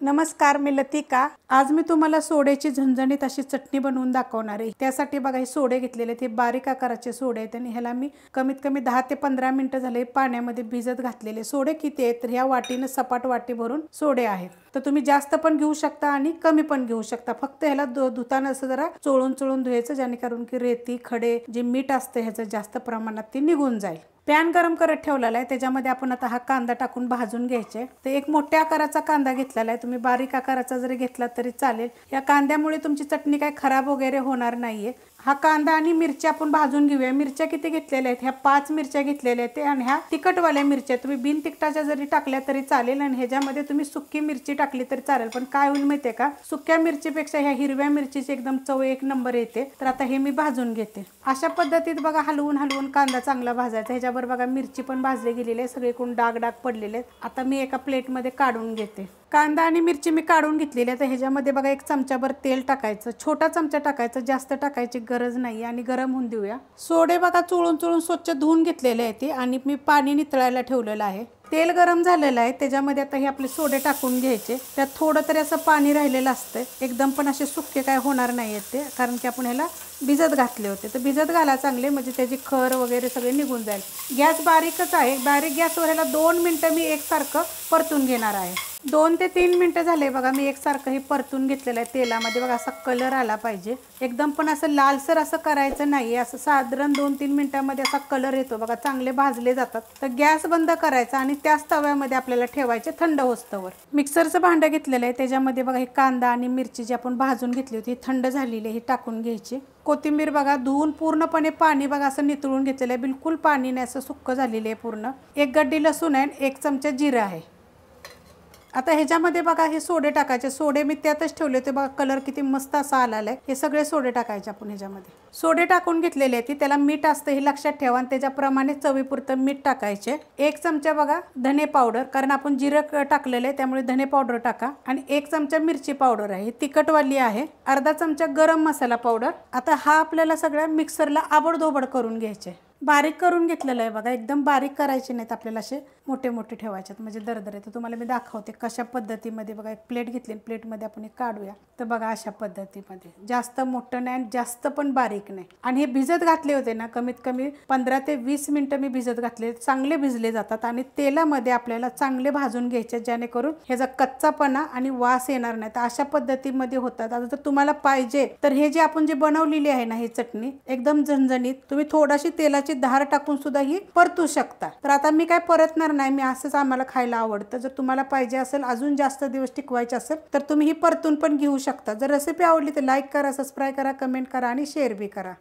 नमस्कार, मी लतिका। आज मी तुम्हाला सोड्याची झणझणीत अशी चटणी बनवून दाखवणार आहे। त्यासाठी बघा हे सोडे घेतलेले ते बारीक आकाराचे सोडे आहेत आणि ह्याला मी कमीत कमी 10 ते 15 मिनिटं झाले पाण्यामध्ये भिजत घातलेले। सोडे किती आहेत तर ह्या वाटीने सपाट वाटी भरून सोडे आहेत। तर तुम्ही जास्त पण घेऊ शकता आणि कमी पण घेऊ शकता। फक्त ह्याला धुताना असं जरा चोळून धुवायचं जेणेकरून की रेती खडे जे मीठ असते ह्याचं जास्त प्रमाणात ते निघून जाईल। पॅन गरम करत ठेवलेला आहे, त्याच्यामध्ये आपण आता हा कांदा टाकून भाजून घ्यायचे। तर एक मोठ्या आकाराचा कांदा घेतलेला आहे, तुम्ही बारीक आकाराचा जरी घेतला तरी चालेल। या कांद्यामुळे तुमची चटणी काय खराब वगैरे होणार नाहीये। हा कांदा आणि मिरची आपण भाजून घेऊया। मिरच्या किती घेतलेल्या आहेत, ह्या 5 मिरच्या घेतलेल्या आहेत आणि ह्या तिखटवाल्या मिरच्या तुम्ही बिन तिखटाच्या जरी टाकल्या तरी चालेल आणि ह्याच्यामध्ये तुम्ही सुकी मिरची टाकली तरी चालेल। पण काय होईल माहितीये का, सुक्या मिरचीपेक्षा ह्या हिरव्या मिरचीची एकदम चव एक नंबर येते। तर आता हे मी भाजून घेते। अशा पद्धतीत बघा हलवून कांदा चांगला भाजायचा। ह्याच्यावर बघा मिरची पण भाजली गेलेली आहे, सगळीकडून डाग पडलेले आहेत। आता मी एका प्लेटमध्ये काढून घेते। कांदा आणि मिरची मी काढून घेतलेली आहे। तर ह्याच्यामध्ये बघा एक चमचाभर तेल टाकायचं, छोटा चमचा टाकायचं, जास्त टाकायची गरज नाही आणि गरम होऊन देऊया। सोडे बघा चोळून स्वच्छ धुवून घेतलेले आहेत ते आणि मी पाणी नितळायला ठेवलेलं आहे। तेल गरम झालेलं आहे, त्याच्यामध्ये आता हे आपले सोडे टाकून घ्यायचे। त्यात थोडं तरी असं पाणी राहिलेलं असतं, एकदम पण असे सुके काय होणार नाही आहेत ते, कारण की आपण ह्याला भिजत घातले होते। तर भिजत घाला चांगले, म्हणजे त्याची खर वगैरे सगळे निघून जाईल। गॅस बारीकच आहे, बारीक गॅसवर ह्याला 2 मिनिटं मी एकसारखं परतून घेणार आहे। 2 ते 3 मिनिटं झाले बघा, मी एकसारखं हे परतून घेतलेलं आहे तेलामध्ये। बघा असा कलर आला पाहिजे, एकदम पण असं लालसर असं करायचं नाही, असं साधारण 2-3 मिनिटांमध्ये असा कलर येतो बघा, चांगले भाजले जातात। तर गॅस बंद करायचा आणि त्याच तव्यामध्ये आपल्याला ठेवायचे थंड होस्तवर। मिक्सरचं भांडं घेतलेलं आहे, त्याच्यामध्ये बघा हे कांदा आणि मिरची जी आपण भाजून घेतली होती थंड झालेली आहे, हे टाकून घ्यायची। कोथिंबीर बघा धुवून पूर्णपणे पाणी बघा असं नितळून घेतलेलं आहे, बिलकुल पाणी नाही, असं सुक्क झालेलं आहे पूर्ण। एक गड्डी लसूण आहे, 1 चमचा जिरं आहे। आता ह्याच्यामध्ये बघा हे सोडे टाकायचे। सोडे मी त्यातच ठेवले होते बघा, कलर किती मस्त असा आलेला आहे। हे सगळे सोडे टाकायचे आपण ह्याच्यामध्ये। सोडे टाकून घेतलेले आहेत, त्याला मीठ असतं हे लक्षात ठेवा आणि त्याच्याप्रमाणे चवीपुरतं मीठ टाकायचे। 1 चमचा बघा धने पावडर, कारण आपण जिरं टाकलेलं आहे त्यामुळे धने पावडर टाका। आणि 1 चमचा मिरची पावडर आहे, तिखटवाली आहे। अर्धा चमचा गरम मसाला पावडर। आता हा आपल्याला सगळ्या मिक्सरला आबडधोबड करून घ्यायचे। बारीक करून घेतलेलं आहे बघा, एकदम बारीक करायचे नाहीत आपल्याला, असे मोठे मोठे ठेवायचे म्हणजे दरदर आहे। तर तुम्हाला मी दाखवते कशा पद्धतीमध्ये। बघा एक प्लेट घेतली, प्लेटमध्ये आपण एक काढूया। तर बघा अशा पद्धतीमध्ये, जास्त मोठं नाही जास्त पण बारीक नाही। आणि हे भिजत घातले होते ना, कमीत कमी 15 ते 20 मिनिटं मी भिजत घातले, चांगले भिजले जातात आणि तेलामध्ये आपल्याला चांगले भाजून घ्यायचे, जेणेकरून ह्याचा कच्चापणा आणि वास येणार नाही। तर अशा पद्धतीमध्ये होतात। आता जर तुम्हाला पाहिजे तर हे जे आपण जे बनवलेली आहे ना ही चटणी एकदम झणझणीत, तुम्ही थोडीशी तेलाची धार टाकून सुद्धा ही परतू शकता। तर आता मी काय परतणार नाही, मी असंच आम्हाला खायला आवडतं। जर तुम्हाला पाहिजे असेल अजून जास्त दिवस टिकवायचे असेल तर तुम्ही ही परतून पण घेऊ शकता। जर रेसिपी आवडली तर लाईक करा, सबस्क्राईब करा, कमेंट करा आणि शेअर बी करा।